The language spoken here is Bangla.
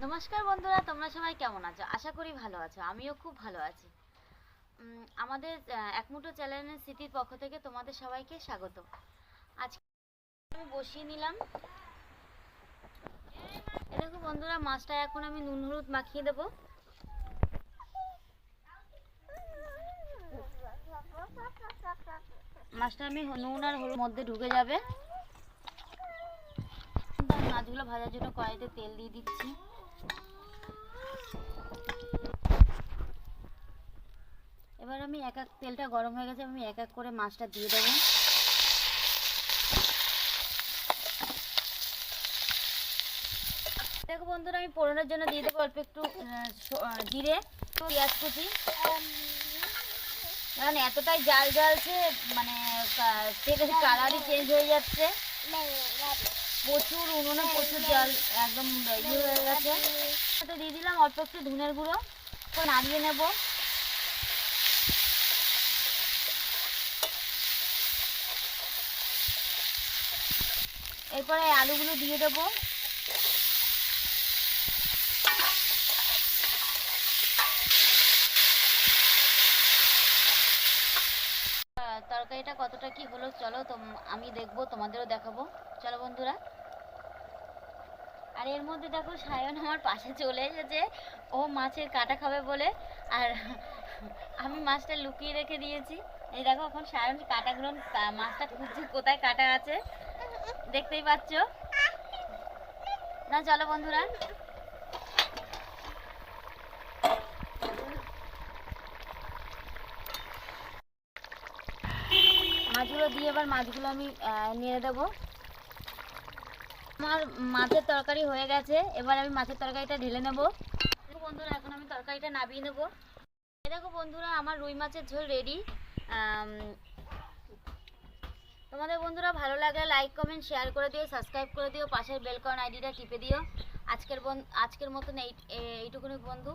নমস্কার বন্ধুরা, তোমরা সবাই কেমন আছো? আশা করি ভালো আছো। আমিও খুব ভালো আছি। আমাদের এক মুঠো চ্যানেলের স্মৃতির পক্ষ থেকে তোমাদের সবাইকে স্বাগত। আজকে আমি বসিয়ে নিলাম। দেখো বন্ধুরা, মাছটা এখন আমি নুন হলুদ মাখিয়ে দেবো। মাছটা আমি নুন আর হলুদ মধ্যে ঢুকে যাবে। মাছগুলো ভাজার জন্য কড়াইতে তেল দিয়ে দিচ্ছি। এবার আমি তেলটা গরম হয়ে গেছে, আমি এক এক করে মাছটা দিয়ে দেবো। দেখো বন্ধুরা, আমি ফোড়নের জন্য দিয়ে দেবো অল্প একটু জিরে, পেঁয়াজ কুচি। কারণ এতটাই জাল জ্বালছে, মানে কালারই চেঞ্জ হয়ে যাচ্ছে। প্রচুর উনুনে প্রচুর জল, একদম ইয়ে হয়ে গেছে। তো দিয়ে দিলাম অল্প একটু ধনের গুঁড়ো, নাড়িয়ে নেব। এরপরে আলুগুলো দিয়ে দেবো। তরকারিটা কতটা কি হলো চলো আমি দেখবো, তোমাদেরও দেখাবো। চলো বন্ধুরা। আর এর মধ্যে দেখো সায়ন আমার পাশে চলে এসেছে, ও মাছের কাঁটা খাবে বলে। আর আমি মাছটা লুকিয়ে রেখে দিয়েছি। এই দেখো এখন সায়ন কাঁটাগুলো, মাছটা খুঁজছে কোথায় কাঁটা আছে, দেখতেই পাচ্ছ না। চলো বন্ধুরা, মাছগুলো দিয়ে এবার মাছগুলো আমি নেড়ে দেবো। আমার মাছের তরকারি হয়ে গেছে, এবার আমি মাছের তরকারিটা ঢেলে নেব। বন্ধুরা, এখন আমি তরকারিটা নামিয়ে নেব। দেখো বন্ধুরা, আমার রুই মাছের ঝোল রেডি। তোমাদের বন্ধুরা ভালো লাগলে লাইক কমেন্ট শেয়ার করে দিও, সাবস্ক্রাইব করে দিও, পাশের বেল আইকন আইডিটা টিপে দিও। আজকের মতন এইটুকুনি বন্ধু।